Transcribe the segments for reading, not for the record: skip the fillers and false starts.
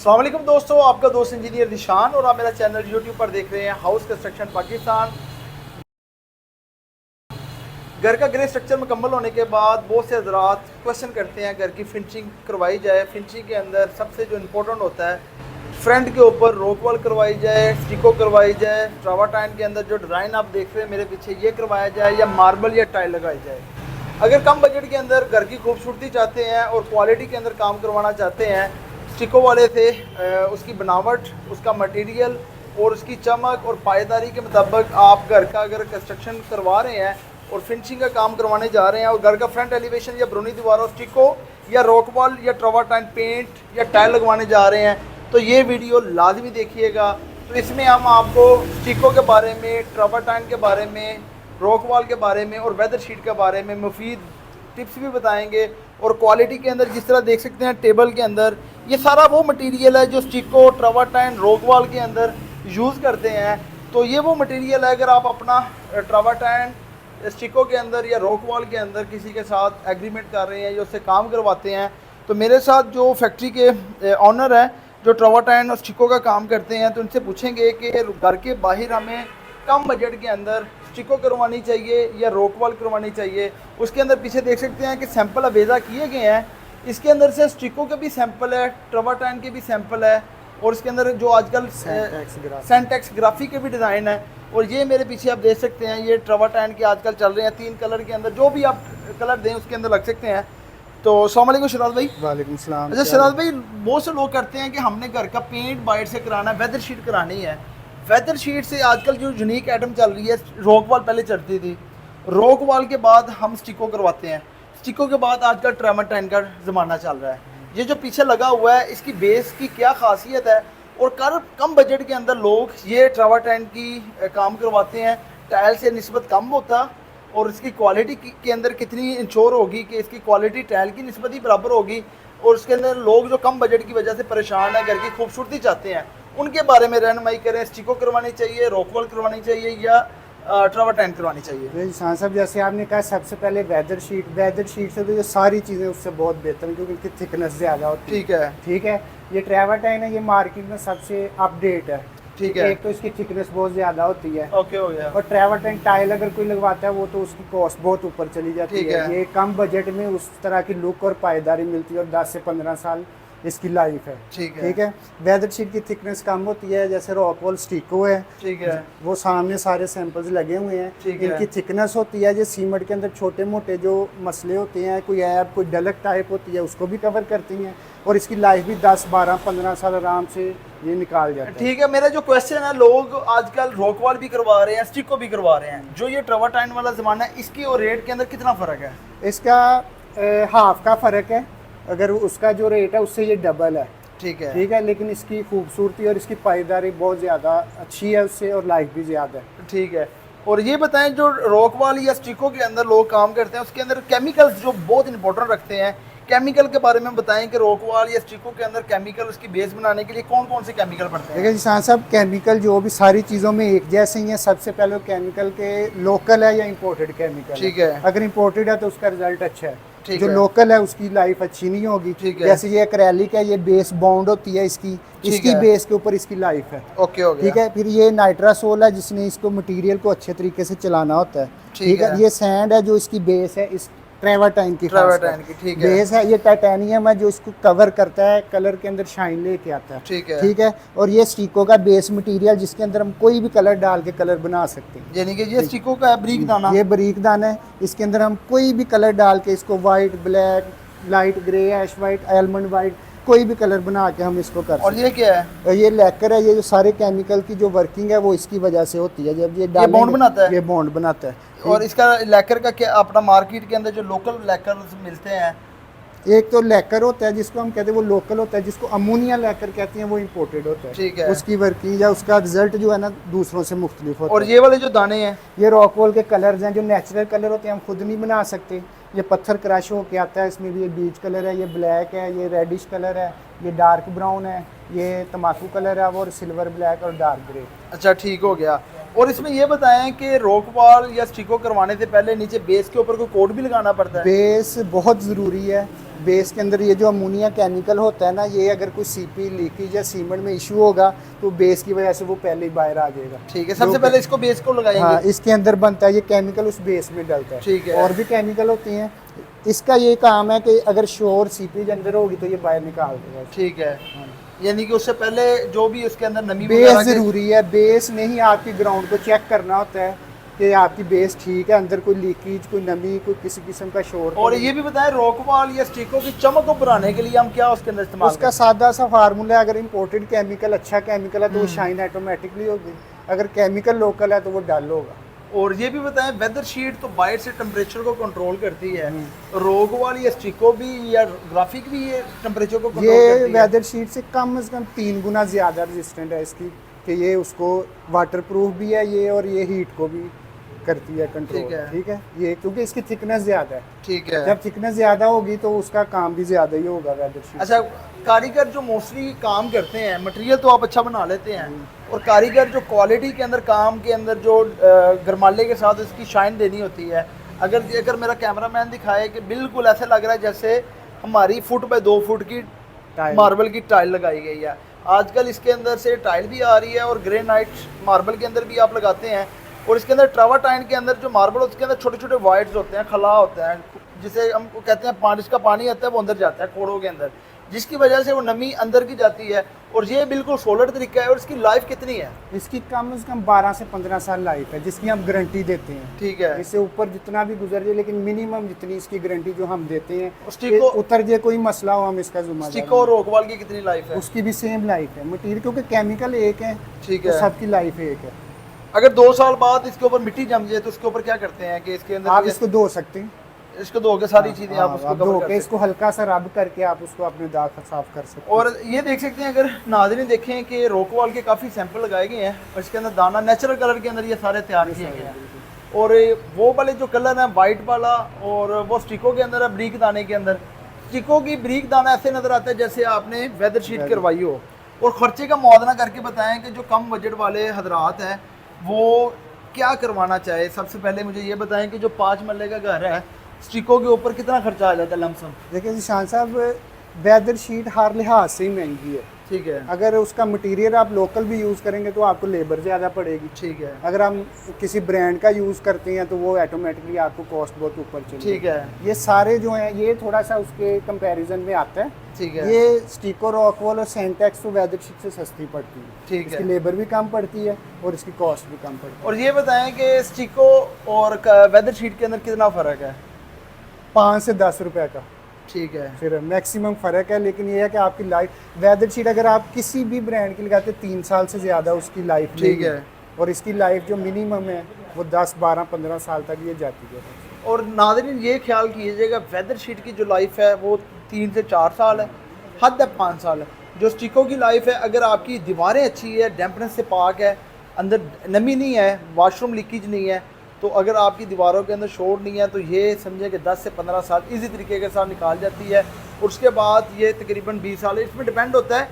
अस्सलाम वालेकुम दोस्तों, आपका दोस्त इंजीनियर निशान और आप मेरा चैनल यूट्यूब पर देख रहे हैं हाउस कंस्ट्रक्शन पाकिस्तान। घर का ग्रे स्ट्रक्चर मुकम्मल होने के बाद बहुत से हजरात क्वेश्चन करते हैं घर की फिनिशिंग करवाई जाए। फिनिशिंग के अंदर सबसे जो इम्पोर्टेंट होता है, फ्रंट के ऊपर रॉक वॉल करवाई जाए, स्टिको करवाई जाए, ट्रावरटाइन के अंदर जो डिज़ाइन आप देख रहे हैं मेरे पीछे ये करवाया जाए या मार्बल या टाइल लगाई जाए। अगर कम बजट के अंदर घर की खूबसूरती चाहते हैं और क्वालिटी के अंदर काम करवाना चाहते हैं, स्टिको वाले से उसकी बनावट, उसका मटेरियल और उसकी चमक और पायदारी के मुताबिक आप घर का अगर कंस्ट्रक्शन करवा रहे हैं और फिनिशिंग का काम करवाने जा रहे हैं और घर का फ्रंट एलिवेशन या ब्रूनी दीवारों स्टिको या रॉक वॉल या ट्रावरटाइन पेंट या टाइल लगवाने जा रहे हैं, तो ये वीडियो लाजमी देखिएगा। तो इसमें हम आपको स्टिको के बारे में, ट्रावरटाइन के बारे में, रॉक वॉल के बारे में और वेदर शीट के बारे में मुफीद टिप्स भी बताएंगे। और क्वालिटी के अंदर जिस तरह देख सकते हैं टेबल के अंदर, ये सारा वो मटेरियल है जो स्टिको, ट्रावरटाइन, रॉक वॉल के अंदर यूज़ करते हैं। तो ये वो मटेरियल है, अगर आप अपना ट्रावरटाइन, स्टिको के अंदर या रॉक वॉल के अंदर किसी के साथ एग्रीमेंट कर रहे हैं या उससे काम करवाते हैं, तो मेरे साथ जो फैक्ट्री के ऑनर हैं जो ट्रावरटाइन और स्टिको का काम करते हैं, तो उनसे पूछेंगे कि घर के बाहर हमें कम बजट के अंदर स्टिको करवानी चाहिए या रॉक वॉल करवानी चाहिए। उसके अंदर पीछे देख सकते हैं कि सैंपल अवेजा किए गए हैं। इसके अंदर से स्टिको के भी सैंपल है, ट्रावरटाइन के भी सैंपल है और इसके अंदर जो आजकल सेंटेक्स ग्राफी के भी डिज़ाइन है। और ये मेरे पीछे आप देख सकते हैं, ये ट्रावरटाइन के आजकल चल रहे हैं 3 कलर के अंदर, जो भी आप कलर दें उसके अंदर लग सकते हैं। तो अस्सलाम वालेकुम शराज भाई। वालेकुम सलाम। अच्छा शराज भाई, बहुत से लोग करते हैं कि हमने घर का पेंट बाहर से कराना है, वेदर शीट करानी है। वेदर शीट से आजकल जो यूनिक आइटम चल रही है, रॉक वॉल पहले चलती थी, रॉक वॉल के बाद हम स्टिको करवाते हैं, स्टिको के बाद आजकल ट्रावरटाइन का ज़माना चल रहा है। ये जो पीछे लगा हुआ है, इसकी बेस की क्या खासियत है और कम बजट के अंदर लोग ये ट्रावरटाइन की काम करवाते हैं। टाइल से निस्बत कम होता और इसकी क्वालिटी के अंदर कितनी इंश्योर होगी कि इसकी क्वालिटी टाइल की निस्बत ही बराबर होगी। और उसके अंदर लोग जो कम बजट की वजह से परेशान है, घर की खूबसूरती चाहते हैं, उनके बारे में रहनुमाई करें। स्टिको करवानी चाहिए, रॉक वॉल करवानी चाहिए या ट्रावरटाइन करवानी चाहिए? हाँ साहब, जैसे आपने कहा सबसे पहले वेदर शीट से तो ये सारी चीज़ें उससे बहुत बेहतर हैं क्योंकि इनकी थिकनेस ज़्यादा होती है। ठीक है। ये ट्रावरटाइन है, ये मार्केट में सबसे अपडेट है। ठीक है। एक तो इसकी थिकनेस बहुत ज़्यादा होती है। ओके हो गया। और ट्रावरटाइन टाइल अगर कोई लगवाता है वो तो उसकी कॉस्ट बहुत ऊपर चली जाती है। ये कम बजट में उस तरह की लुक और पायदारी मिलती है और 10 से 15 साल इसकी लाइफ है। ठीक है। वेदर शीट की थिकनेस कम होती है, जैसे रॉक वॉल स्टिको है। ठीक है। वो सामने सारे सैंपल्स लगे हुए हैं। इनकी थिकनेस होती है, जो सीमेंट के अंदर छोटे मोटे जो मसले होते हैं, कोई ऐप, कोई डलक टाइप होती है, उसको भी कवर करती हैं और इसकी लाइफ भी 10, 12, 15 साल आराम से ये निकाल जाता है। ठीक है। मेरा जो क्वेश्चन है, लोग आजकल रॉक वॉल भी करवा रहे हैं, स्टिको भी करवा रहे हैं, जो ये ट्रावरटाइन वाला ज़माना है, इसकी और रेट के अंदर कितना फ़र्क है? इसका हाफ का फ़र्क है। अगर उसका जो रेट है उससे ये डबल है। ठीक है। लेकिन इसकी खूबसूरती और इसकी पायदारी बहुत ज़्यादा अच्छी है उससे और लाइफ भी ज़्यादा है। ठीक है। और ये बताएं, जो रॉक वॉल या स्टिको के अंदर लोग काम करते हैं, उसके अंदर केमिकल्स जो बहुत इंपॉर्टेंट रखते हैं, केमिकल के बारे में बताएं कि रॉक वॉल या स्टिको के अंदर केमिकल, उसकी बेस बनाने के लिए कौन कौन से केमिकल पड़ते हैं? देखिए जी साहब, केमिकल जो भी सारी चीज़ों में एक जैसे ही है। सबसे पहले केमिकल के लोकल है या इम्पोर्टेड केमिकल। ठीक है। अगर इम्पोर्टेड है तो उसका रिजल्ट अच्छा है। जो लोकल है उसकी लाइफ अच्छी नहीं होगी। जैसे ये एक्रेलिक है, ये बेस बाउंड होती है इसकी बेस के ऊपर इसकी लाइफ है। ओके हो गया। ठीक है। फिर ये नाइट्रासोल है, जिसने इसको मटेरियल को अच्छे तरीके से चलाना होता है। ठीक है। ये सैंड है जो इसकी बेस है, इस ट्रावरटाइन की बेस है। ये टाइटेनियम है जो इसको कवर करता है, कलर के अंदर शाइन लेके आता है। ठीक है। और ये स्टिको का बेस मटेरियल, जिसके अंदर हम कोई भी कलर डाल के कलर बना सकते हैं। यानी कि ये स्टिको का बारीक दाना, ये बारीक दाना है। इसके अंदर हम कोई भी कलर डाल के इसको वाइट, ब्लैक, लाइट ग्रे, ऐश वाइट, आलमंड वाइट, कोई भी कलर बना के हम इसको कर सकते हैं। और ये क्या है? ये लैकर है। ये जो सारे केमिकल की जो वर्किंग है वो इसकी वजह से होती है। जब ये बॉन्ड बनाता है, ये बॉन्ड बनाता है। और इसका लैकर का क्या अपना मार्केट के अंदर जो लोकल लैकर मिलते हैं, एक तो लैकर होता है जिसको हम कहते हैं वो लोकल होता है, जिसको अमोनिया लैकर कहते हैं वो इम्पोर्टेड होता है। ठीक है। उसकी वर्किंग या उसका रिजल्ट जो है ना दूसरों से मुख्तलिफ होता है। और ये वाले जो दाने हैं, ये रॉक वॉल के कलर्स हैं, जो नेचुरल कलर होते हैं, हम खुद नहीं बना सकते। ये पत्थर क्रश होके आता है, इसमें भी ये बीच कलर है, ये ब्लैक है, ये रेडिश कलर है, ये डार्क ब्राउन है, ये तम्बाकू कलर है और सिल्वर ब्लैक और डार्क ग्रे। अच्छा, ठीक हो गया। और इसमें ये बताएं कि रॉक वॉल या स्टिको करवाने से पहले नीचे बेस के ऊपर कोई कोट भी लगाना पड़ता है? बेस बहुत ज़रूरी है। बेस के अंदर ये जो अमोनिया केमिकल होता है ना, ये अगर कोई सीपी लीकेज या सीमेंट में इशू होगा तो बेस की वजह से वो पहले ही बाहर आ जाएगा। ठीक है, सबसे पहले इसको बेस को लगाएंगे। हाँ, इसके अंदर बनता है ये केमिकल, उस बेस में डलता है। ठीक है। और भी केमिकल होती हैं, इसका ये काम है कि अगर श्योर सीपी अंदर होगी तो ये बाहर निकाल देगा। ठीक है, यानी कि उससे पहले जो भी उसके अंदर नमी बेस जरूरी है। बेस नहीं, आपकी ग्राउंड को चेक करना होता है कि आपकी बेस ठीक है, अंदर कोई लीकेज, कोई नमी, कोई किसी किस्म का शोर। और ये भी बताएं, रॉकवॉल या स्टिको की चमक को बढ़ाने के लिए हम क्या उसके अंदर इस्तेमाल उसका सादा सा फार्मूला है। अगर इंपोर्टेड केमिकल अच्छा केमिकल है तो वो शाइन ऑटोमेटिकली होगी, अगर केमिकल लोकल है तो वो डल होगा। और ये भी बताएं, वेदर शीट तो बाहर से टेम्परेचर को कंट्रोल करती है, रोगवाल या स्टिको भी या ग्राफिक भी ये टेम्परेचर को कंट्रोल करती है। वेदर शीट से कम 3 गुना ज़्यादा रेजिस्टेंट है इसकी, कि ये उसको वाटरप्रूफ भी है ये, और ये हीट को भी करती है कंट्रोल। ठीक है, ये क्योंकि इसकी थिकनेस ज़्यादा है। ठीक है, जब थिकनेस ज़्यादा होगी तो उसका काम भी ज़्यादा ही होगा वेदर शीट। अच्छा, कारीगर जो मोस्टली काम करते हैं, मटेरियल तो आप अच्छा बना लेते हैं, और कारीगर जो क्वालिटी के अंदर काम के अंदर जो गरमाले के साथ इसकी शाइन देनी होती है, अगर मेरा कैमरामैन दिखाए कि बिल्कुल ऐसे लग रहा है जैसे हमारी 1 बाय 2 फुट की मार्बल की टाइल लगाई गई है। आजकल इसके अंदर से टाइल भी आ रही है और ग्रेनाइट मार्बल के अंदर भी आप लगाते हैं, और इसके अंदर ट्रावरटाइन के अंदर जो मार्बल उसके अंदर छोटे छोटे वाइड्स होते हैं, खला होते हैं, जिसे हम कहते हैं पानी, जिसका पानी आता है वो अंदर जाता है खोड़ों के अंदर, जिसकी वजह से वो नमी अंदर की जाती है। और ये बिल्कुल सोलर तरीका है। और इसकी लाइफ कितनी है? इसकी कम से कम 12 से 15 साल लाइफ है, जिसकी हम गारंटी देते हैं। ठीक है, इससे ऊपर जितना भी गुजर जाए, लेकिन मिनिमम जितनी इसकी गारंटी जो हम देते हैं, स्टिको उतर जाए कोई मसला हो, हम इसका जिम्मेदार। स्टिको और रॉकवॉल की कितनी लाइफ है? उसकी भी सेम लाइफ है मटीरियल, क्योंकि केमिकल एक है। ठीक है, है, सबकी लाइफ एक है। अगर 2 साल बाद इसके ऊपर मिट्टी जम जाए तो उसके ऊपर क्या करते हैं कि इसके अंदर आप इसको धो सकते हैं, इसको धो के सारी चीजें आप उसको धो के इसको हल्का सा रब करके आप उसको अपने दाग साफ कर सकते हैं। और ये देख सकते हैं, अगर नाज़रीन देखें कि रॉकवॉल के काफ़ी सैंपल लगाए गए हैं और इसके अंदर दाना नेचुरल कलर के अंदर ये सारे तैयार किए गए हैं। और वो वाले जो कलर है वाइट वाला, और वो स्टिको के अंदर है ब्रीक दाने के अंदर। स्टिको की ब्रीक दाना ऐसे नज़र आता है जैसे आपने वेदर शीट करवाई हो। और ख़र्चे का मुआवजा करके बताएं कि जो कम बजट वाले हजरात हैं वो क्या करवाना चाहे। सबसे पहले मुझे ये बताएं कि जो 5 मरले का घर है, स्टिको के ऊपर कितना खर्चा आ जाता है लमसम? देखिए निशान साहब, वेदर शीट हर लिहाज से ही महंगी है। ठीक है, अगर उसका मटेरियल आप लोकल भी यूज़ करेंगे तो आपको लेबर ज़्यादा पड़ेगी। ठीक है, अगर हम किसी ब्रांड का यूज़ करते हैं तो वो ऑटोमेटिकली आपको कॉस्ट बहुत ऊपर चलेगी। ठीक है, ये सारे जो हैं ये थोड़ा सा उसके कंपैरिजन में आता है। ठीक है, ये स्टिको, रॉकवॉल और सेंटेक्स तो वेदर शीट से सस्ती पड़ती है। ठीक है, इसकी लेबर भी कम पड़ती है और इसकी कॉस्ट भी कम पड़ती है। और ये बताएं कि स्टिको और वेदर शीट के अंदर कितना फ़र्क है? 5 से 10 रुपए का ठीक है, फिर मैक्सिमम फ़र्क है। लेकिन ये है कि आपकी लाइफ, वेदर शीट अगर आप किसी भी ब्रांड की लगाते 3 साल से ज़्यादा उसकी लाइफ। ठीक है, और इसकी लाइफ जो मिनिमम है वो 10, 12, 15 साल तक ये जाती है। और नाज़रीन ये ख्याल कीजिएगा, वेदर शीट की जो लाइफ है वो 3 से 4 साल है, हद है 5 साल है। जो स्टिको की लाइफ है, अगर आपकी दीवारें अच्छी है, डैम्पनेस से पाक है, अंदर नमी नहीं है, वाशरूम लीकेज नहीं है, तो अगर आपकी दीवारों के अंदर शोर नहीं है तो ये समझे कि 10 से 15 साल इजी तरीके के साथ निकाल जाती है। और उसके बाद ये तकरीबन 20 साल है। इसमें डिपेंड होता है,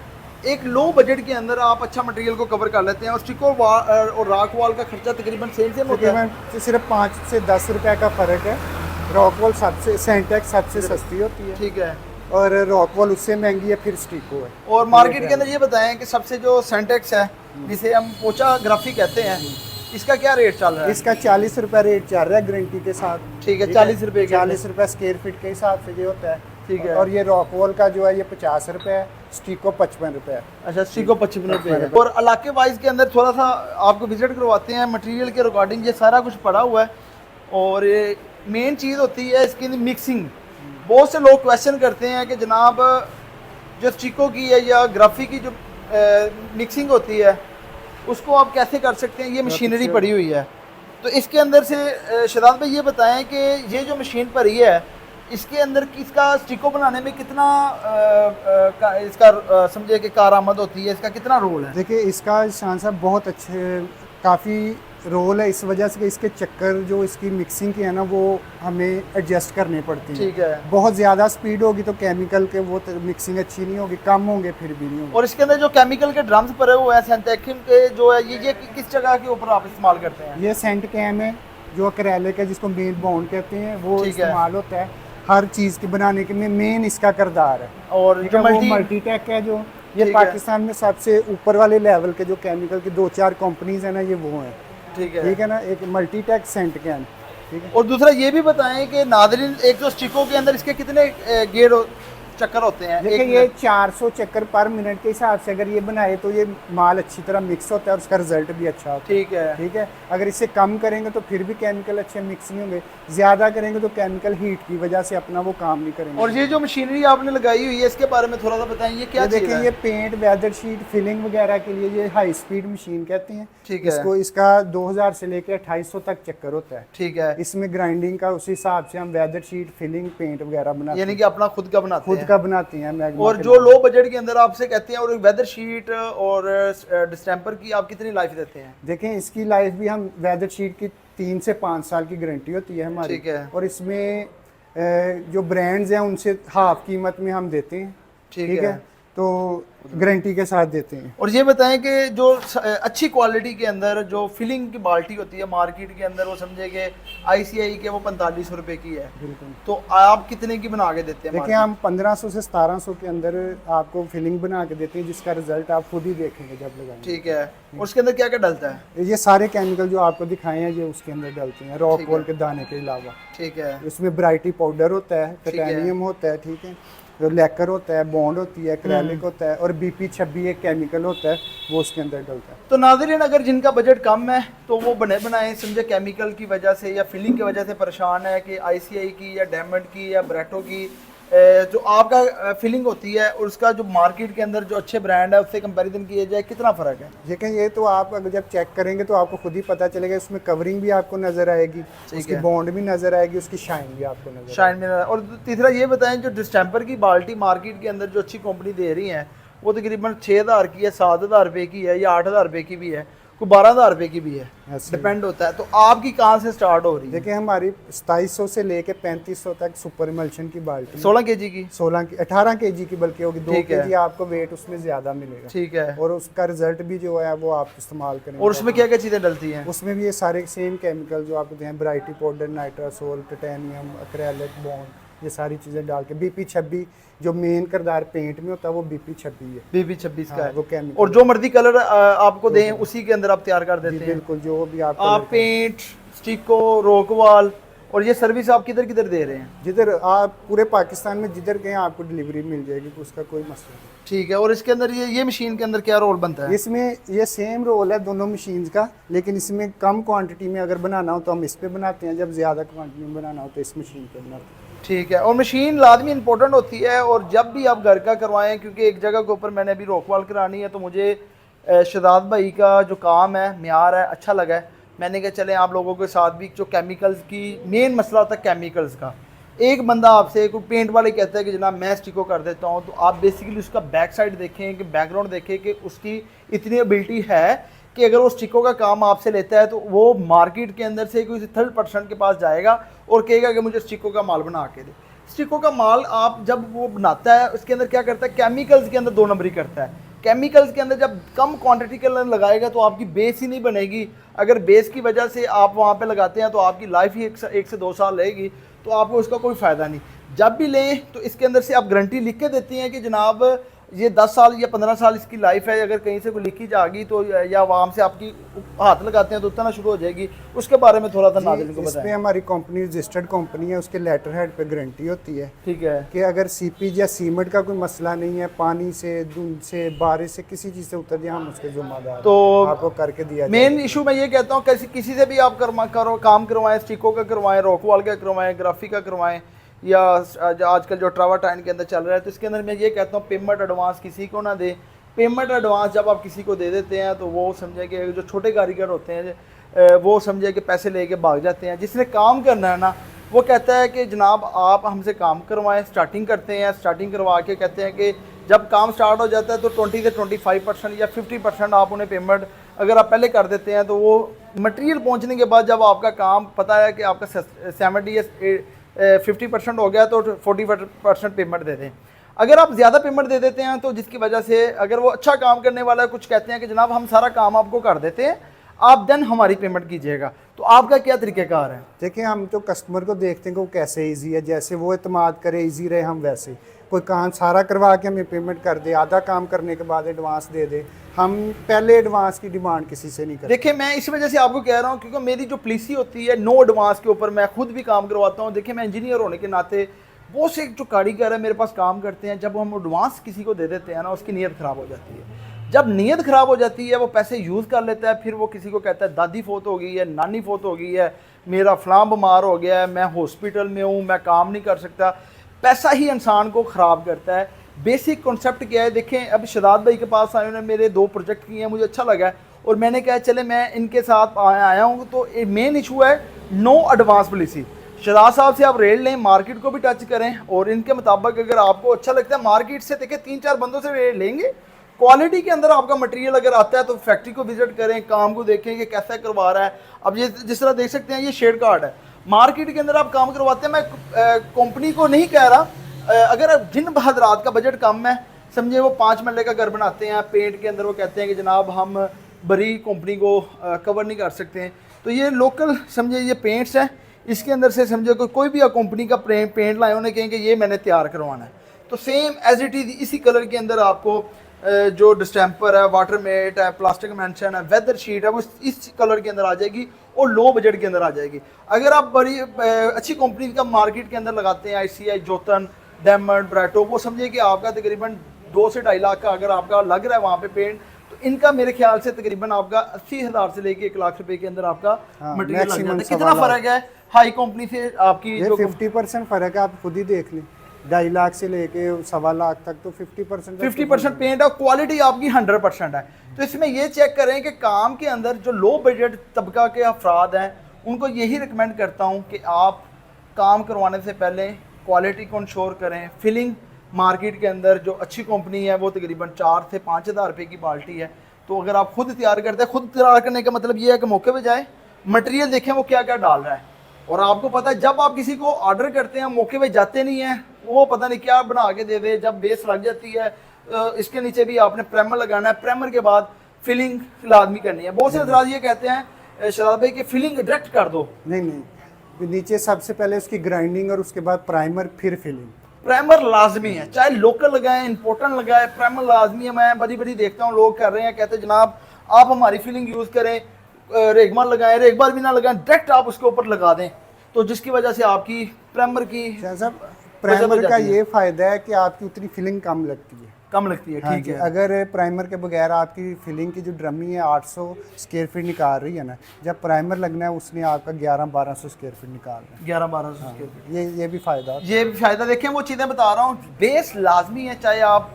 एक लो बजट के अंदर आप अच्छा मटेरियल को कवर कर लेते हैं। और स्टिको और रॉकवॉल का खर्चा तकरीबन सेम होता है, सिर्फ 5 से 10 रुपए का फ़र्क है। रॉकवॉल सबसे, सेंटेक्स सबसे सस्ती होती है। ठीक है, और रॉकवॉल उससे महंगी है, फिर स्टिको है। और मार्केट के अंदर ये बताएं कि सबसे जो सेंटेक्स है, जिसे हम पोचा ग्राफी कहते हैं, इसका क्या रेट चल रहा है? इसका 40 रुपये रेट चल रहा है गारंटी के साथ। ठीक है, 40 रुपये, 40 रुपये स्क्वायर फीट के हिसाब से ये होता है। ठीक है, और ये रॉकवॉल का जो है ये 50 रुपये है, स्टिको 55 रुपये है। अच्छा, स्टिको 55 रुपये है। और इलाके वाइज के अंदर थोड़ा सा आपको विजिट करवाते हैं मटेरियल के रिकॉर्डिंग, ये सारा कुछ पड़ा हुआ है। और ये मेन चीज़ होती है इसकी मिक्सिंग। बहुत से लोग क्वेश्चन करते हैं कि जनाब जो स्टिको की है या ग्राफी की जो मिक्सिंग होती है उसको आप कैसे कर सकते हैं? ये मशीनरी पड़ी हुई है, तो इसके अंदर से शहजाद भाई ये बताएं कि ये जो मशीन पड़ी है इसके अंदर इसका स्टिको बनाने में कितना इसका समझिए कि कारआमद होती है, इसका कितना रोल है? देखिए इसका शान साहब बहुत अच्छे, काफ़ी रोल है, इस वजह से कि इसके चक्कर जो इसकी मिक्सिंग की है ना वो हमें एडजस्ट करने पड़ती है। ठीक है, बहुत ज़्यादा स्पीड होगी तो केमिकल के वो मिक्सिंग अच्छी नहीं होगी, कम होंगे फिर भी नहीं होगी। और इसके अंदर जो केमिकल के ड्रम्स पड़े हुए हैं सेंटेक्सिम के जो है, ये किस जगह के ऊपर आप इस्तेमाल करते हैं? ये सेंट कैम है जो एक्रेलिक है, जिसको मेन बाउंड कहते हैं, वो इस्तेमाल होता है। हर चीज़ की बनाने के में मेन इसका किरदार है। और जो मल्टीटेक है, जो ये पाकिस्तान में सबसे ऊपर वाले लेवल के जो केमिकल की 2-4 कंपनीज है ना, ये वो हैं। ठीक है ना, एक मल्टीटेक, सेंटकैन, ठीक है। और दूसरा ये भी बताएं कि नादरीन, एक जो स्टिको के अंदर इसके कितने गेयर चक्कर होते हैं? देखिए ये 400 चक्कर पर मिनट के हिसाब से अगर ये बनाए तो ये माल अच्छी तरह मिक्स होता है और उसका रिजल्ट भी अच्छा होता है। ठीक है। अगर इससे कम करेंगे तो फिर भी केमिकल अच्छे मिक्स नहीं होंगे, ज़्यादा करेंगे तो केमिकल हीट की वजह से अपना वो काम नहीं करेंगे। और ये जो मशीनरी आपने लगाई हुई है इसके बारे में थोड़ा सा बताएं, ये क्या? देखिए ये पेंट, वेदर शीट, फिलिंग वगैरह के लिए ये हाई स्पीड मशीन कहते हैं। ठीक है। इसको इसका 2000 से लेकर 2800 तक चक्कर होता है। ठीक है। इसमें ग्राइंडिंग का उसी हिसाब से हम वेदर शीट, फिलिंग, पेंट वगैरह बनाते हैं, यानी कि अपना खुद का बनाते हैं। और जो लो बजट के अंदर आपसे कहते हैं, और वेदर शीट और डिस्टेंपर की आप कितनी लाइफ देते हैं? देखें इसकी लाइफ भी हम वेदर शीट की 3 से 5 साल की गारंटी होती है हमारी। ठीक है। और इसमें जो ब्रांड्स हैं उनसे हाफ कीमत में हम देते हैं। ठीक है, तो गारंटी के साथ देते हैं। और ये बताएं कि जो अच्छी क्वालिटी के अंदर जो फिलिंग की बाल्टी होती है मार्केट के अंदर, वो समझे कि ICI के वो 4500 रुपए की है। बिल्कुल। तो आप कितने की बना के देते हैं? देखिए हम 1500 से 1700 के अंदर आपको फिलिंग बना के देते हैं, जिसका रिजल्ट आप खुद ही देखेंगे जब लगाएंगे। ठीक है। और उसके अंदर क्या क्या डलता है? ये सारे केमिकल जो आपको दिखाए हैं ये उसके अंदर डलते हैं, रॉक वॉल के दाने के अलावा। ठीक है। इसमें ब्राइटी पाउडर होता है, टाइटेनियम होता है, ठीक है, जो लैकर होता है, बॉन्ड होती है, एक्रेलिक होता है, और BP26 एक केमिकल होता है, वो उसके अंदर डलता है। तो नाज़रीन, अगर जिनका बजट कम है तो वो बनाए समझे केमिकल की वजह से या फिलिंग की वजह से परेशान है कि ICI की या डायमंड की या ब्रेटो की जो आपका फिलिंग होती है और उसका जो मार्केट के अंदर जो अच्छे ब्रांड है उससे कंपैरिजन किया जाए, कितना फ़र्क है? लेकिन ये तो आप अगर जब चेक करेंगे तो आपको खुद ही पता चलेगा। उसमें कवरिंग भी आपको नज़र आएगी, उसकी बॉन्ड भी नज़र आएगी, उसकी शाइन भी आपको नज़र आएगी। और तीसरा ये बताएं, जो डिस्टेंपर की बाल्टी मार्केट के अंदर जो अच्छी कंपनी दे रही है वो तकरीबन 6000 की है, 7000 रुपये की है, या 8000 रुपये की भी है, कोई 12000 रुपये की भी है, डिपेंड होता है। तो आपकी कहाँ से स्टार्ट हो रही है? देखिए हमारी 2700 से लेके 3500 तक सुपर इमल्शन की बाल्टी, 16 kg की, 18 kg की बल्कि होगी। 2 kg आपको वेट उसमें ज्यादा मिलेगा। ठीक है। और उसका रिजल्ट भी जो है वो आप इस्तेमाल करेंगे। और उसमें क्या क्या चीज़ें डलती हैं? उसमें भी ये सारे सेम केमिकल जो आपको दें, ब्राइटी पाउडर, नाइट्रासोल, टाइटेनियम, एक्रेलिक, बॉन्ड, ये सारी चीज़ें डाल के। BP26 जो मेन किरदार पेंट में होता है वो BP26 है। BP26 का है वो केमिकल। और जो मर्जी कलर आपको दें उसी के अंदर आप तैयार कर देते हैं? बिल्कुल, जो भी आप पेंट, स्टिको, रॉकवॉल। और ये सर्विस आप किधर किधर दे रहे हैं? जिधर आप पूरे पाकिस्तान में जिधर गए आपको डिलीवरी मिल जाएगी, उसका कोई मसला नहीं। ठीक है। और इसके अंदर ये मशीन के अंदर क्या रोल बनता है? इसमें ये सेम रोल है दोनों मशीन का, लेकिन इसमें कम क्वांटिटी में अगर बनाना हो तो हम इस पे बनाते हैं, जब ज़्यादा क्वांटिटी में बनाना हो तो इस मशीन पे बनाते हैं। ठीक है। और मशीन लाजमी इंपॉर्टेंट होती है, और जब भी आप घर का करवाएं, क्योंकि एक जगह के ऊपर मैंने अभी रॉकवॉल करानी है तो मुझे शहजाद भाई का जो काम है, म्यार है, अच्छा लगा है। मैंने कहा चले आप लोगों के साथ भी, जो केमिकल्स की मेन मसला होता है केमिकल्स का। एक बंदा आपसे, कोई पेंट वाले कहता है कि जनाब मैं स्टिको कर देता हूँ, तो आप बेसिकली उसका बैक साइड देखें, कि बैकग्राउंड देखें कि उसकी इतनी एबिलिटी है कि अगर वो स्टिको का काम आपसे लेता है तो वो मार्केट के अंदर से कोई 3rd पर्सन के पास जाएगा और कहेगा कि मुझे स्टिको का माल बना के दे। स्टिको का माल आप जब वो बनाता है उसके अंदर क्या करता है, केमिकल्स के अंदर 2 नंबरी करता है। केमिकल्स के अंदर जब कम क्वांटिटी के अंदर लगाएगा तो आपकी बेस ही नहीं बनेगी। अगर बेस की वजह से आप वहाँ पे लगाते हैं तो आपकी लाइफ ही 1 से 2 साल रहेगी, तो आपको उसका कोई फ़ायदा नहीं। जब भी लें तो इसके अंदर से आप गारंटी लिख के देती हैं कि जनाब ये 10 साल या 15 साल इसकी लाइफ है। अगर कहीं से कोई लीकेज आ गई तो या वहाँ से आपकी हाथ लगाते हैं तो उतना शुरू हो जाएगी। उसके बारे में थोड़ा सा नाज़रीन को बताएं। इसमें हमारी कंपनी रजिस्टर्ड कंपनी है, उसके लेटर हेड पे गारंटी होती है। ठीक है। कि अगर सीपेज या सीमेंट का कोई मसला नहीं है, पानी से, धुंध से, बारिश से, किसी चीज़ से उतर जाए, हम उसके जिम्मेदार तो आपको करके दिया। मेन इशू मैं ये कहता हूँ, किसी से भी आप काम करवाएं, स्टिको का करवाएं, रॉकवॉल का करवाएं, ग्राफी का करवाएं, या आजकल जो ट्रावाटाइन के अंदर चल रहा है, तो इसके अंदर मैं ये कहता हूँ पेमेंट एडवांस किसी को ना दे। पेमेंट एडवांस जब आप किसी को दे देते हैं तो वो समझे कि जो छोटे कारीगर होते हैं वो समझे कि पैसे लेके भाग जाते हैं। जिसने काम करना है ना, वो कहता है कि जनाब आप हमसे काम करवाएं। स्टार्टिंग करते हैं, स्टार्टिंग करवा के कहते हैं कि जब काम स्टार्ट हो जाता है तो 20 से 25% या 50% आप उन्हें पेमेंट अगर आप पहले कर देते हैं, तो वो मटेरियल पहुँचने के बाद जब आपका काम पता है कि आपका 70 या 50% हो गया तो 40% पेमेंट दे दें। अगर आप ज़्यादा पेमेंट दे देते हैं तो जिसकी वजह से अगर वो अच्छा काम करने वाला है, कुछ कहते हैं कि जनाब हम सारा काम आपको कर देते हैं, आप देन हमारी पेमेंट कीजिएगा। तो आपका क्या तरीक़ाकार है? देखिए हम तो कस्टमर को देखते हैं कि वो कैसे इजी है, जैसे वो एतमाद करे इजी रहे हम वैसे। कोई काम सारा करवा के हमें पेमेंट कर दे, आधा काम करने के बाद एडवांस दे दे, हम पहले एडवांस की डिमांड किसी से नहीं करते। देखिए मैं इस वजह से आपको कह रहा हूँ क्योंकि मेरी जो पॉलिसी होती है नो एडवांस के ऊपर, मैं खुद भी काम करवाता हूँ। देखिए मैं इंजीनियर होने के नाते बहुत से जो कारीगर है मेरे पास काम करते हैं, जब हम एडवांस किसी को दे देते हैं ना, उसकी नीयत ख़राब हो जाती है। जब नीयत ख़राब हो जाती है वो पैसे यूज़ कर लेता है, फिर वो किसी को कहता है दादी फोत हो गई है, नानी फोत हो गई है, मेरा फलां बीमार हो गया है, मैं हॉस्पिटल में हूँ, मैं काम नहीं कर सकता। पैसा ही इंसान को ख़राब करता है। बेसिक कॉन्सेप्ट क्या है, देखें अब शदाद भाई के पास आए, उन्होंने मेरे 2 प्रोजेक्ट किए हैं, मुझे अच्छा लगा है और मैंने कहा चले मैं इनके साथ आया हूँ। तो मेन इशू है नो एडवांस पॉलिसी। शदाद साहब से आप रेट लें, मार्केट को भी टच करें और इनके मुताबिक अगर आपको अच्छा लगता है मार्केट से, देखिए 3-4 बंदों से रेट लेंगे, क्वालिटी के अंदर आपका मटेरियल अगर आता है तो फैक्ट्री को विजिट करें, काम को देखें कि कैसा करवा रहा है। अब ये जिस तरह देख सकते हैं ये शेड कार्ड है, मार्केट के अंदर आप काम करवाते हैं। मैं कंपनी को नहीं कह रहा, अगर जिन हजरात का बजट कम है, समझे वो 5 मरले का घर बनाते हैं, पेंट के अंदर वो कहते हैं कि जनाब हम बड़ी कंपनी को कवर नहीं कर सकते हैं, तो ये लोकल समझे ये पेंट्स हैं, इसके अंदर से समझे कोई भी कंपनी का पेंट लाए, उन्हें कहेंगे ये मैंने तैयार करवाना है, तो सेम एज इट इज़ इसी कलर के अंदर आपको जो डिस्टेम्पर है, वाटर मेट है, प्लास्टिक मेंशन है, वेदर शीट है, वो इस कलर के अंदर आ जाएगी और लो बजट के अंदर आ जाएगी। अगर आप बड़ी अच्छी कंपनी का मार्केट के अंदर लगाते हैं, ICI, जोतन, डायमंड, ब्राटो, वो समझिए कि आपका तकरीबन 2 से 2.5 लाख का अगर आपका लग रहा है वहाँ पे पेंट, तो इनका मेरे ख्याल से तकरीबन आपका 80,000 से लेके 1 लाख रुपए के अंदर आपका मटेरियल लग जाता है। कितना फ़र्क है हाई कंपनी से आपकी? जो 50% फ़र्क है, आप खुद ही देख लें। 2.5 लाख से लेके 1.25 लाख तक तो 50% पेंट है, क्वालिटी आपकी 100% है। तो इसमें ये चेक करें कि काम के अंदर जो लो बजट तबका के अफराद हैं उनको यही रिकमेंड करता हूँ कि आप काम करवाने से पहले क्वालिटी को इंश्योर करें। फिलिंग मार्केट के अंदर जो अच्छी कंपनी है वो तकरीबन 4 से 5 हज़ार रुपये की बाल्टी है, तो अगर आप खुद तैयार करते हैं, खुद तैयार करने का मतलब ये है कि मौके पे जाए, मटेरियल देखें वो क्या क्या डाल रहा है, और आपको पता है जब आप किसी को ऑर्डर करते हैं मौके पे जाते नहीं हैं, वो पता नहीं क्या बना के दे दे, जब बेस लग जाती है इसके नीचे भी आपने प्राइमर लगाना है, प्राइमर के बाद फिलिंग लाजमी करनी है। बहुत से हज़रात ये कहते हैं शदाद भाई कि फिलिंग डायरेक्ट कर दो, नहीं, नीचे सबसे पहले उसकी ग्राइंडिंग और उसके बाद प्राइमर फिर फिलिंग। प्राइमर लाजमी है, चाहे लोकल लगाएं इंपोर्टेंट लगाएं, प्राइमर लाजमी है। मैं बड़ी देखता हूँ लोग कर रहे हैं, कहते हैं जनाब आप हमारी फिलिंग यूज़ करें, रेगमा लगाएं, रेगबार भी ना लगाएं, डायरेक्ट आप उसके ऊपर लगा दें, तो जिसकी वजह से आपकी प्राइमर की प्राइमर का ये फ़ायदा है कि आपकी उतनी फिलिंग कम लगती है। ठीक है। अगर प्राइमर के बगैर आपकी फिलिंग की जो ड्रमी है 800 स्क्वायर फीट निकाल रही है ना, जब प्राइमर लगना है उसने आपका 1100-1200 स्क्वायर फीट निकालना है। 1100-1200 स्क्वायर फीट, ये भी फ़ायदा, देखें वो चीज़ें बता रहा हूँ। बेस लाजमी है, चाहे आप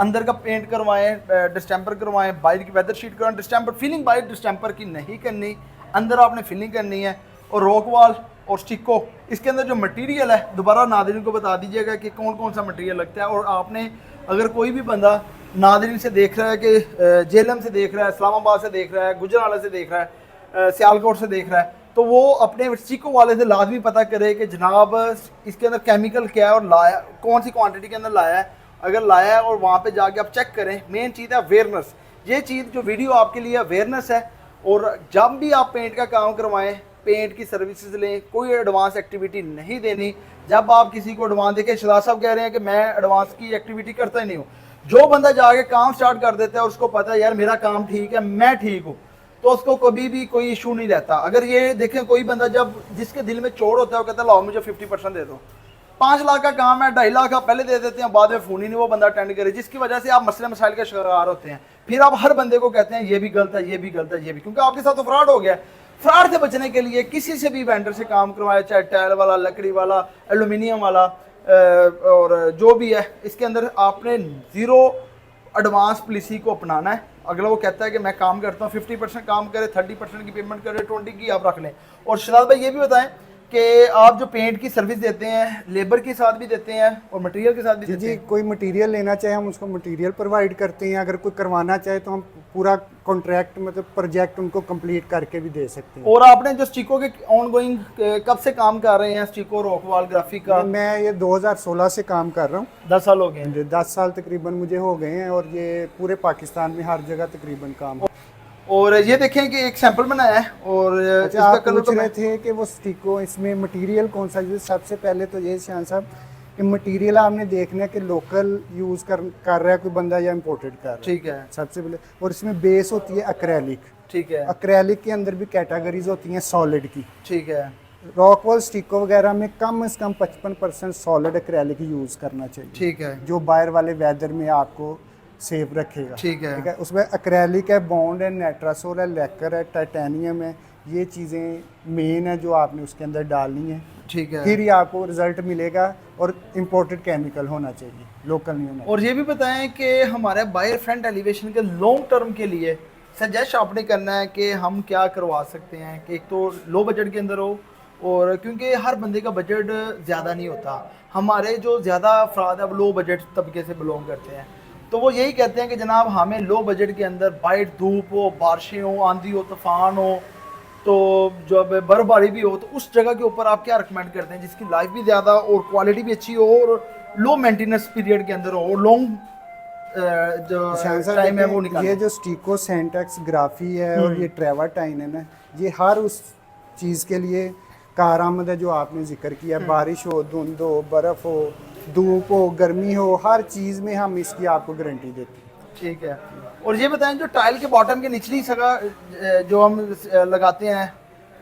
अंदर का पेंट करवाएं, डिस्टेम्पर करवाएं, बाहर की वेदर शीट करवाएं, डिस्टेम्पर फिलिंग बाहर डिस्टेम्पर की नहीं करनी, अंदर आपने फिलिंग करनी है। और रॉक वॉल और स्टिको, इसके अंदर जो मटेरियल है दोबारा नादरीन को बता दीजिएगा कि कौन कौन सा मटेरियल लगता है। और आपने अगर कोई भी बंदा नादरीन से देख रहा है कि जेलम से देख रहा है, इस्लामाबाद से देख रहा है, गुजरावाला से देख रहा है, सियालकोट से देख रहा है, तो वो अपने स्टिको वाले से लाजमी पता करे कि जनाब इसके अंदर केमिकल क्या है और लाया कौन सी क्वांटिटी के अंदर लाया है। अगर लाया है और वहाँ पे जाके आप चेक करें। मेन चीज़ है अवेयरनेस, ये चीज़ जो वीडियो आपके लिए अवेयरनेस है। और जब भी आप पेंट का काम करवाएं, पेंट की सर्विसेज लें, कोई एडवांस एक्टिविटी नहीं देनी। जब आप किसी को एडवांस देखें, शदाद साहब कह रहे हैं कि मैं एडवांस की एक्टिविटी करता ही नहीं हूँ। जो बंदा जाके काम स्टार्ट कर देता है, उसको पता है यार मेरा काम ठीक है, मैं ठीक हूँ, तो उसको कभी भी कोई इशू नहीं रहता। अगर ये देखें कोई बंदा जब जिसके दिल में चोट होता है वो कहता है लाओ मुझे 50% दे दो, 5 लाख का काम है, 2.5 लाख आप पहले दे देते हैं, बाद में फ़ोन ही नहीं वो बंदा अटेंड करे, जिसकी वजह से आप मसले मसाइल का शिकार होते हैं। फिर आप हर बंदे को कहते हैं ये भी गलत है, ये भी गलत है, ये भी, क्योंकि आपके साथ तो फ्रॉड हो गया। फ्रॉड से बचने के लिए किसी से भी वेंडर से काम करवाए, चाहे टाइल वाला, लकड़ी वाला, एल्यूमिनियम वाला और जो भी है, इसके अंदर आपने ज़ीरो एडवांस पॉलिसी को अपनाना है। अगला वो कहता है कि मैं काम करता हूँ, 50% काम करे, 30% की पेमेंट करे, 20 की आप रख लें। और शदाद भाई ये भी बताएं कि आप जो पेंट की सर्विस देते हैं, लेबर के साथ भी देते हैं और मटेरियल के साथ भी देते हैं? कोई मटेरियल लेना चाहे हम उसको मटेरियल प्रोवाइड करते हैं, अगर कोई करवाना चाहे तो हम पूरा कॉन्ट्रैक्ट मतलब प्रोजेक्ट उनको कंप्लीट करके भी दे सकते हैं। और आपने जो स्टिको के ऑन गोइंग कब से काम कर रहे हैं, स्टिको रॉकवॉल ग्राफिक का? मैं ये 2016 से काम कर रहा हूँ। 10 साल हो गए? 10 साल तकरीबन मुझे हो गए हैं, और ये पूरे पाकिस्तान में हर जगह तकरीबन काम है। और ये देखें कि एक सैंपल बनाया है और अच्छा, आप पूछ रहे थे कि वो स्टिको इसमें मटेरियल कौन सा यूज, सबसे पहले तो ये शान साहब कि मटेरियल आपने देखना है कि लोकल यूज कर रहा है कोई बंदा या इंपोर्टेड कर रहा है। ठीक है, सबसे पहले। और इसमें बेस होती है एक्रेलिक। ठीक है, एक्रेलिक के अंदर भी कैटेगरीज होती हैं सॉलिड की। ठीक है। रॉकवॉल स्टिको वगैरह में कम से कम 55% सॉलिड एक्रेलिक यूज करना चाहिए। ठीक है, जो बाहर वाले वेदर में आपको सेफ रखेगा। ठीक है, ठीक है। उसमें एक्रेलिक है, बॉन्ड है, नेट्रासोल है, लेकर है, टाइटेनियम है, ये चीज़ें मेन है जो आपने उसके अंदर डालनी है। ठीक है। फिर ही आपको रिजल्ट मिलेगा। और इम्पोर्टेड केमिकल होना चाहिए, लोकल नहीं होना। और ये भी बताएं कि हमारे बायर फ्रंट एलिवेशन के लॉन्ग टर्म के लिए सजेस्ट आपने करना है कि हम क्या करवा सकते हैं कि एक तो लो बजट के अंदर हो, और क्योंकि हर बंदे का बजट ज़्यादा नहीं होता। हमारे जो ज़्यादा अफराद है वो लो बजट तबके से बिलोंग करते हैं, तो वो यही कहते हैं कि जनाब हमें लो बजट के अंदर बाइट धूप हो, बारिशें हो, आंधी हो, तूफान हो, तो जब बर्फबारी भी हो, तो उस जगह के ऊपर आप क्या रिकमेंड करते हैं जिसकी लाइफ भी ज़्यादा और क्वालिटी भी अच्छी हो और लो मेंटेनेंस पीरियड के अंदर हो और लॉन्ग जो टाइम है वो निकाले। ये जो स्टिको सेंटेक्स ग्राफी है और ये ट्रेवाटाइन है ना, ये हर उस चीज़ के लिए कारआमद है जो आपने जिक्र किया। बारिश हो, धुंध हो, बर्फ़ हो, धूप हो, गर्मी हो, हर चीज़ में हम इसकी आपको गारंटी देते हैं। ठीक है। और ये बताएं जो टाइल के बॉटम के निचली जगह जो हम लगाते हैं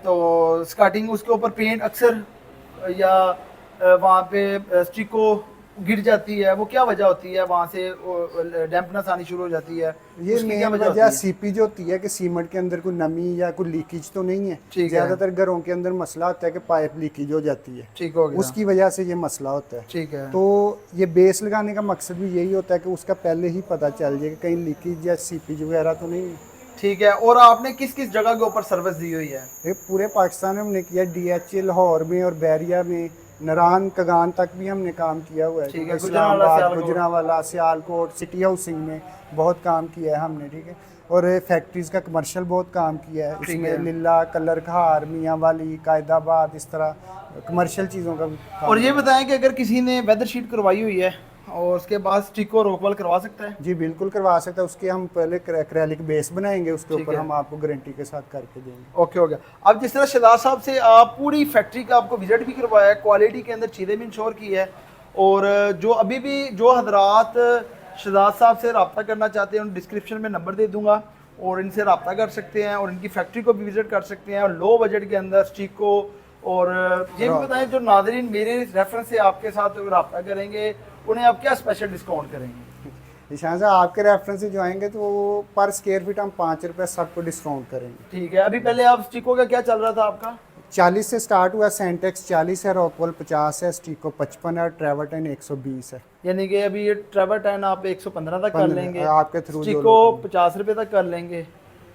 तो स्कार्टिंग उसके ऊपर पेंट अक्सर या वहाँ पे स्टिको गिर जाती है, वो क्या वजह होती है? वहाँ से डैम्पनेस आनी शुरू हो जाती है। ये मेन वजह सीपीज होती है कि सीमेंट के अंदर कोई नमी या कोई लीकेज तो नहीं है। ज्यादातर घरों के अंदर मसला होता है कि पाइप लीकेज हो जाती है। ठीक हो गया। उसकी वजह से ये मसला होता है। ठीक है। तो ये बेस लगाने का मकसद भी यही होता है कि उसका पहले ही पता चल जाए कि कहीं लीकेज या सीपीज वगैरह तो नहीं है। ठीक है। और आपने किस किस जगह के ऊपर सर्विस दी हुई है? ये पूरे पाकिस्तान में हमने किया, DHL लाहौर में और बैरिया में, नरान कगान तक भी हमने काम किया हुआ है। ठीक है। इस्लामाबाद, गुजरांवाला, सियालकोट, सिटी हाउसिंग में बहुत काम किया है हमने। ठीक है। और फैक्ट्रीज़ का कमर्शियल बहुत काम किया है इसमें, लिल्ला, कलर खार, मियाँ वाली, कायदाबाद, इस तरह कमर्शियल चीज़ों का भी। और ये बताएं कि अगर किसी ने वेदर शीट करवाई हुई है और उसके बाद स्टिको रोकवॉल करवा सकता है? जी बिल्कुल करवा सकता है। उसके हम पहले एक्रेलिक बेस बनाएंगे, उसके ऊपर हम आपको गारंटी के साथ करके देंगे। ओके हो गया। अब जिस तरह शहजाद साहब से आप पूरी फैक्ट्री का आपको विजिट भी करवाया है, क्वालिटी के अंदर चीज़ें भी इंश्योर की है, और जो अभी भी जो हजरात शहजाद साहब से रब्ता करना चाहते हैं उन डिस्क्रिप्शन में नंबर दे दूंगा और इनसे रब्ता कर सकते हैं और इनकी फैक्ट्री को भी विजिट कर सकते हैं। और लो बजट के अंदर स्टिको, और ये भी बताएं जो नाज़रीन मेरे रेफरेंस से आपके साथ रब्ता करेंगे उन्हें आप क्या स्पेशल डिस्काउंट करेंगे? निशान साहब आपके रेफरेंस से जो आएंगे तो पर स्क्वायर फीट हम 5 रुपये सबको डिस्काउंट करेंगे। ठीक है। अभी पहले आप स्टिको का क्या चल रहा था आपका? 40 से स्टार्ट हुआ, सेंटेक्स 40 है, रॉकवॉल 50 है, स्टिको 55 है और ट्रेवर्टाइन 120 है। यानी कि अभी ये ट्रेवर्टाइन आप 115 तक कर लेंगे, आपके थ्रू, स्टिको 50 रुपये तक कर लेंगे,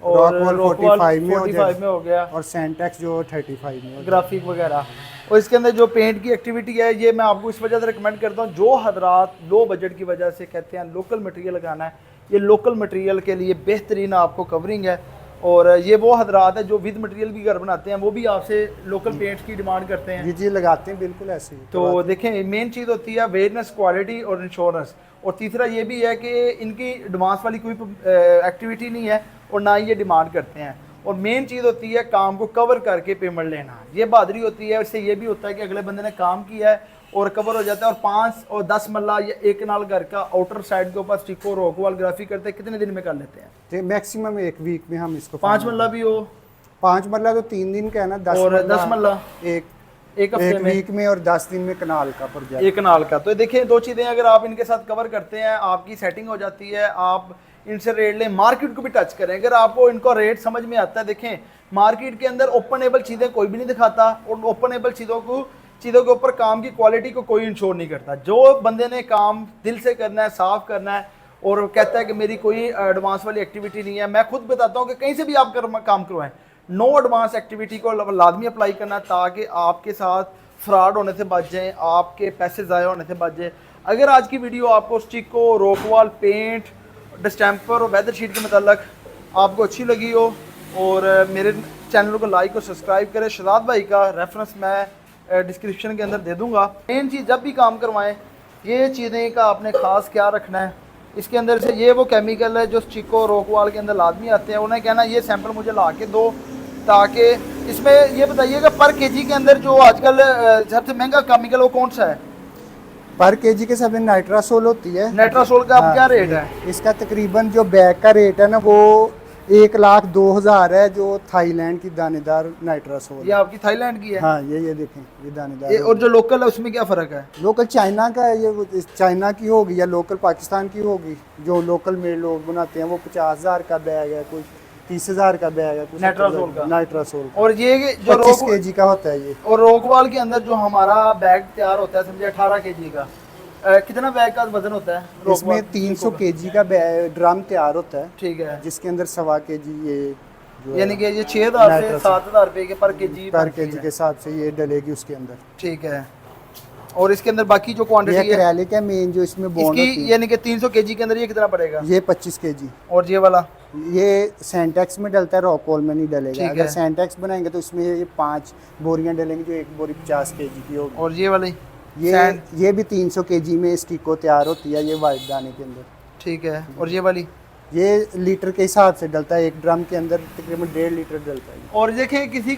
और रॉकवॉल 45 में हो गया, और सेंटेक्स जो 35 में, ग्राफिक वगैरह। और इसके अंदर जो पेंट की एक्टिविटी है ये मैं आपको इस वजह से रिकमेंड करता हूँ, जो हजरात लो बजट की वजह से कहते हैं लोकल मटेरियल लगाना है, ये लोकल मटेरियल के लिए बेहतरीन आपको कवरिंग है। और ये वो हजरात है जो विद मटेरियल भी घर बनाते हैं, वो भी आपसे लोकल पेंट की डिमांड करते हैं। जी लगाते हैं बिल्कुल ऐसे ही। तो देखें मेन चीज़ होती है अवेयरनेस, क्वालिटी और इंश्योरेंस। और तीसरा ये भी है कि इनकी एडवांस वाली कोई एक्टिविटी नहीं है और ना ही ये डिमांड करते हैं। और मेन चीज़ होती है काम को कवर करके पेमेंट लेना, ये बहादुरी होती है। इससे ये भी होता है कि अगले बंदे ने काम किया है और कवर हो जाता है। और 5 और 10 मरला या एक नाल घर का आउटर साइड के ऊपर स्टिको रॉकवॉल ग्राफी करते हैं, कितने दिन में कर लेते हैं? तो मैक्सिमम 1 वीक में हम इसको 5 मरला भी हो, 5 मरला तो 3 दिन का है ना, 10 और 10 मरला एक हफ्ते में, वीक में, और 10 दिन में कनाल का प्रोजेक्ट, एक कनाल का। तो देखिए दो चीज़ें अगर आप इनके साथ कवर करते हैं आपकी सेटिंग हो जाती है। आप इनसे रेट लें, मार्केट को भी टच करें। अगर आपको इनको रेट समझ में आता है, देखें मार्केट के अंदर ओपनेबल चीज़ें कोई भी नहीं दिखाता और ओपनेबल चीज़ों के ऊपर काम की क्वालिटी को कोई इंश्योर नहीं करता। जो बंदे ने काम दिल से करना है, साफ करना है और कहता है कि मेरी कोई एडवांस वाली एक्टिविटी नहीं है, मैं खुद बताता हूँ कि कहीं से भी आप काम करवाएं, नो एडवांस एक्टिविटी को लाजमी अप्लाई करना ताकि आपके साथ फ्रॉड होने से बच जाएँ, आपके पैसे ज़ाया होने से बच जाए। अगर आज की वीडियो आपको स्टिको, रॉकवॉल, पेंट, डिस्टेम्पर और वेदर शीट के मतलब आपको अच्छी लगी हो और मेरे चैनल को लाइक और सब्सक्राइब करें। शहजाद भाई का रेफरेंस मैं डिस्क्रिप्शन के अंदर दे दूंगा। मेन चीज़ जब भी काम करवाएं ये चीज़ें का आपने ख़ास क्या रखना है इसके अंदर से ये वो केमिकल है जो स्टिको रॉकवॉल के अंदर लाजमी आते हैं। उन्हें कहना ये सैंपल मुझे ला के दो, ताकि इसमें ये बताइएगा पर केजी के अंदर जो आजकल सबसे महंगा केमिकल वो कौन सा है? पर केजी के हिसाब से नाइट्रासोल होती है। नाइट्रासोल का अब क्या रेट है? इसका तकरीबन जो बैग का रेट है ना वो 1,02,000 है, जो थाईलैंड की दानेदार नाइट्रासोल। ये आपकी थाईलैंड की है? हाँ, ये देखें, ये दानेदार ये, और जो लोकल है उसमें क्या फ़र्क है? लोकल चाइना का है, ये चाइना की होगी या लोकल पाकिस्तान की होगी। जो लोकल मेड लोग बनाते हैं वो 50,000 का बैग है, कोई 30,000 का बैग है नाइट्रासोल का। नाइट्रासोल और ये जो 25 केजी का होता है ये। और रॉकवॉल के अंदर जो हमारा बैग तैयार होता है समझे 18 केजी का, कितना बैग का वजन होता है? इसमें 300 केजी का ड्रम तैयार होता है, ठीक है, जिसके अंदर 1.25 केजी ये यानी कि ये 6,000 से 7,000 रुपए के पर केजी के हिसाब से ये डलेगी उसके अंदर। ठीक है। और इसके अंदर बाकी जो क्वांटिटी है एक्रेलिक है मेन, जो इसमें बॉन्ड होती है, यानी कि 300 केजी के अंदर ये कितना पड़ेगा? ये 25 केजी। और ये वाला ये सेंटेक्स में डलता है, रॉकवॉल में नहीं डलेगा। अगर सेंटेक्स बनाएंगे तो इसमें ये 5 बोरियां डलेंगी, जो एक बोरी 50 केजी की होगी। और ये वाली ये भी 300 केजी में स्टिको तैयार होती है, ये वाइट दाने के अंदर। ठीक है। और ये वाली ये लीटर के हिसाब से डलता है, एक ड्रम के अंदर तकरीबन 1.5 लीटर डलता है। और देखिए किसी